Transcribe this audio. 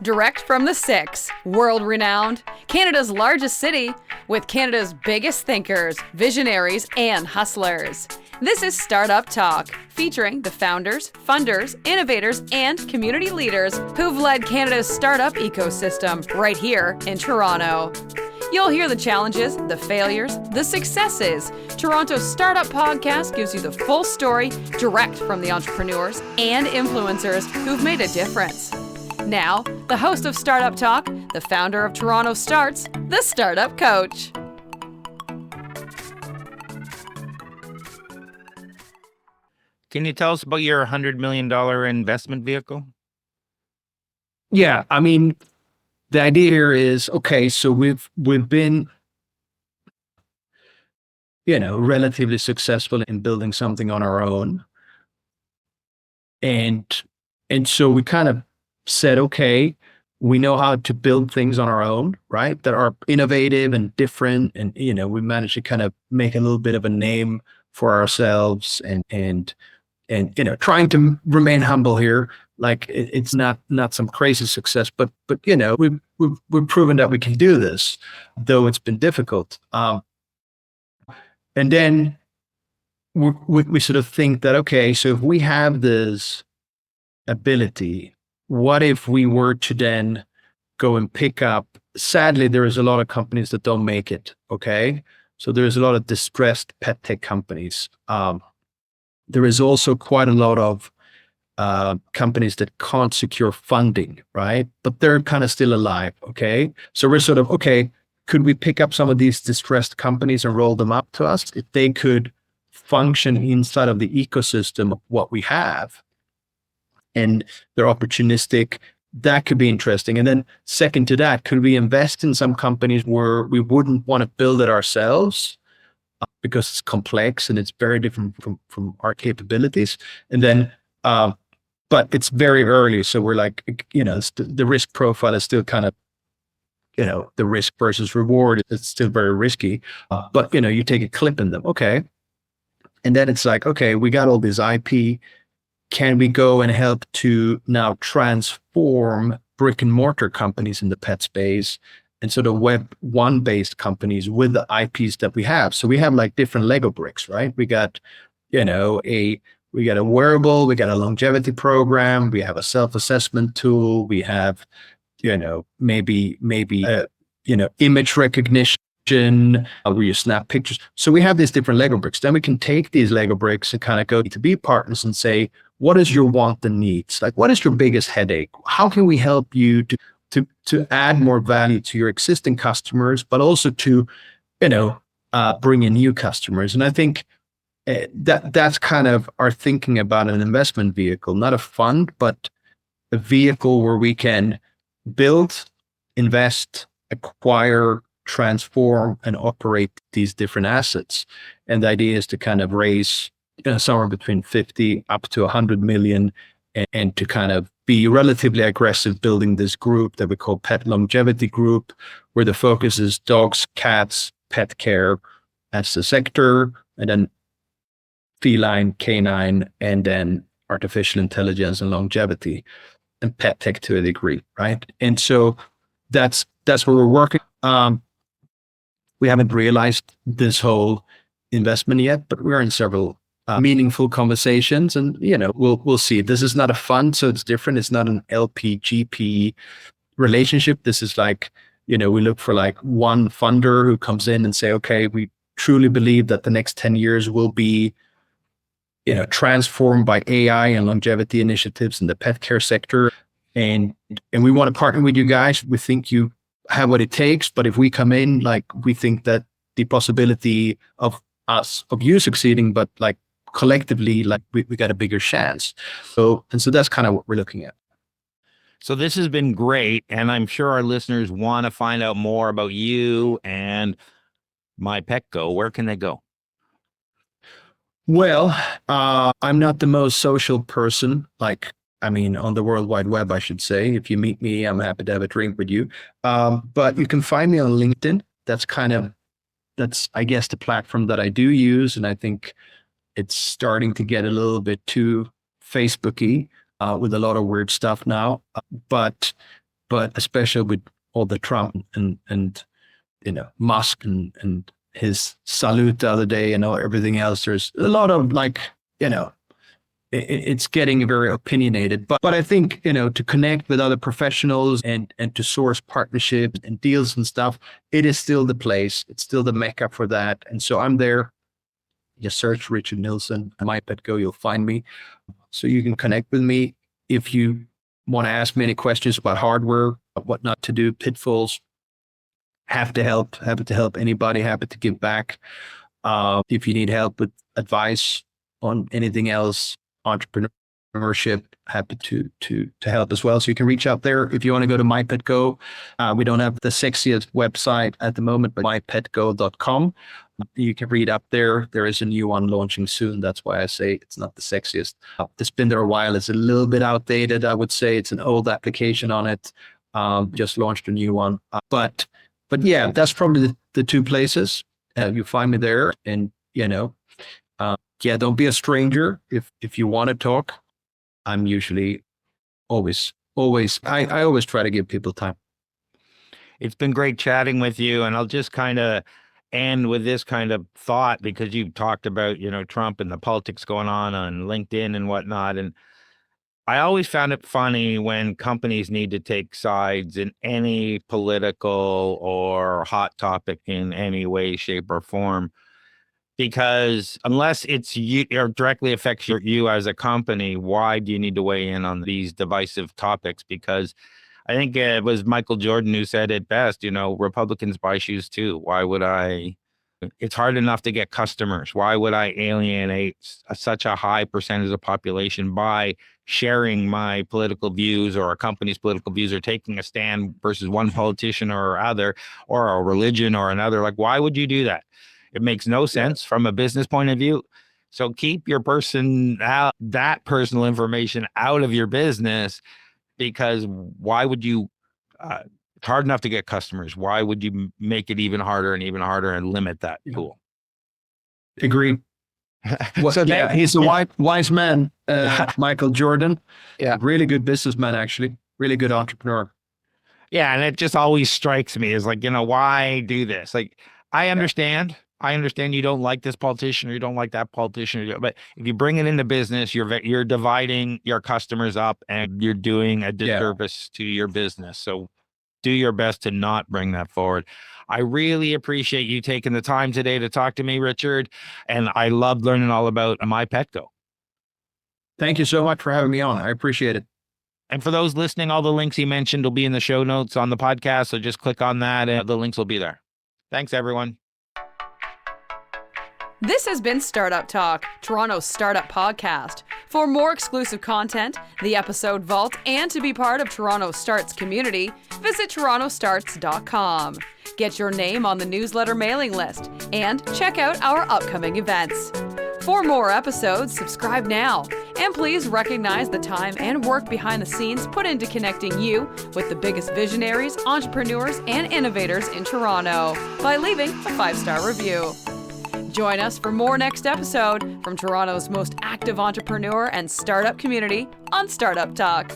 Direct from the Six, world-renowned, Canada's largest city, with Canada's biggest thinkers, visionaries, and hustlers. This is Startup Talk, featuring the founders, funders, innovators, and community leaders who've led Canada's startup ecosystem right here in Toronto. You'll hear the challenges, the failures, the successes. Toronto's Startup Podcast gives you the full story direct from the entrepreneurs and influencers who've made a difference. Now, the host of Startup Talk, the founder of TorontoStarts, the Startup Coach. Can you tell us about your $100 million investment vehicle? Yeah, I mean, the idea here is, okay, so we've been, relatively successful in building something on our own. And so we kind of said, okay, we know how to build things on our own, right? That are innovative and different. And, we managed to kind of make a little bit of a name for ourselves and trying to remain humble here. Like it's not some crazy success, but we've proven that we can do this, though it's been difficult. And then we sort of think that, okay, so if we have this ability, what if we were to then go and pick up, sadly, there is a lot of companies that don't make it. Okay. So there's a lot of distressed pet tech companies. There is also quite a lot of companies that can't secure funding, right? But they're kind of still alive, okay? So we're sort of, okay, could we pick up some of these distressed companies and roll them up to us? If they could function inside of the ecosystem of what we have, and they're opportunistic, that could be interesting. And then second to that, could we invest in some companies where we wouldn't want to build it ourselves, because it's complex and it's very different from our capabilities. And then, but it's very early. So we're like, the risk profile is still kind of, the risk versus reward, it's still very risky. But, you take a clip in them. Okay. And then it's like, okay, we got all this IP. Can we go and help to now transform brick and mortar companies in the pet space and sort of Web1 based companies with the IPs that we have? So we have like different Lego bricks, right? We got, we got a wearable, we got a longevity program, we have a self-assessment tool, we have, maybe image recognition, where you snap pictures. So we have these different Lego bricks. Then we can take these Lego bricks and kind of go to be partners and say, what is your want and needs? Like, what is your biggest headache? How can we help you to add more value to your existing customers, but also to, bring in new customers? And I think that's kind of our thinking about an investment vehicle, not a fund, but a vehicle where we can build, invest, acquire, transform, and operate these different assets. And the idea is to kind of raise somewhere between 50 up to 100 million and to kind of be relatively aggressive building this group that we call Pet Longevity Group, where the focus is dogs, cats, pet care as the sector, and then feline, canine, and then artificial intelligence and longevity and pet tech to a degree, right? And so that's where we're working. We haven't realized this whole investment yet, but we're in several meaningful conversations, and we'll see. This is not a fund, so it's different. It's not an LP GP relationship. This is like, we look for like one funder who comes in and say, okay, we truly believe that the next 10 years will be, transformed by AI and longevity initiatives in the pet care sector. And we want to partner with you guys. We think you have what it takes, but if we come in, like, we think that the possibility of you succeeding, but like collectively, like we got a bigger chance. So that's kind of what we're looking at. So this has been great. And I'm sure our listeners want to find out more about you and MyPetGo. Where can they go? Well, I'm not the most social person, on the World Wide Web, I should say. If you meet me, I'm happy to have a drink with you. But you can find me on LinkedIn. That's, I guess, the platform that I do use. And I think it's starting to get a little bit too Facebooky with a lot of weird stuff now. But but especially with all the Trump and Musk and his salute the other day and all everything else, there's a lot of it's getting very opinionated. But I think, to connect with other professionals and to source partnerships and deals and stuff, it is still the place. It's still the mecca for that. And so I'm there. You search Richard Nilsson, MyPetGo, you'll find me. So you can connect with me if you want to ask me any questions about hardware, what not to do, pitfalls. Happy to help anybody, happy to give back. If you need help with advice on anything else, entrepreneurship, happy to help as well. So you can reach out there if you want to go to MyPetGo. We don't have the sexiest website at the moment, but mypetgo.com. You can read up there. There is a new one launching soon. That's why I say it's not the sexiest. It's been there a while. It's a little bit outdated, I would say. It's an old application on it. Just launched a new one. But yeah, that's probably the two places. You find me there, and don't be a stranger if you want to talk. I'm usually always I always try to give people time. It's been great chatting with you, and I'll just kind of end with this kind of thought, because you've talked about, Trump and the politics going on LinkedIn and whatnot. And I always found it funny when companies need to take sides in any political or hot topic in any way, shape, or form, because unless it's you or directly affects you as a company, why do you need to weigh in on these divisive topics? Because I think it was Michael Jordan who said it best, Republicans buy shoes too. Why would I? It's hard enough to get customers. Why would I alienate such a high percentage of the population by sharing my political views or a company's political views or taking a stand versus one politician or other, or a religion or another? Like, why would you do that? It makes no sense from a business point of view. So keep your that personal information out of your business, because why would you, it's hard enough to get customers. Why would you make it even harder and limit that pool? Agree. He's a wise man, Michael Jordan. Yeah. Really good businessman, actually. Really good entrepreneur. Yeah. And it just always strikes me as like, why do this? Like, I understand you don't like this politician or you don't like that politician, but if you bring it into business, you're dividing your customers up and you're doing a disservice to your business. So do your best to not bring that forward. I really appreciate you taking the time today to talk to me, Richard. And I loved learning all about MyPetGo. Thank you so much for having me on. I appreciate it. And for those listening, all the links he mentioned will be in the show notes on the podcast. So just click on that and the links will be there. Thanks, everyone. This has been Startup Talk, Toronto's startup podcast. For more exclusive content, the episode vault, and to be part of TorontoStarts community, visit TorontoStarts.com. Get your name on the newsletter mailing list and check out our upcoming events. For more episodes, subscribe now. And please recognize the time and work behind the scenes put into connecting you with the biggest visionaries, entrepreneurs, and innovators in Toronto by leaving a 5-star review. Join us for more next episode from Toronto's most active entrepreneur and startup community on Startup Talk.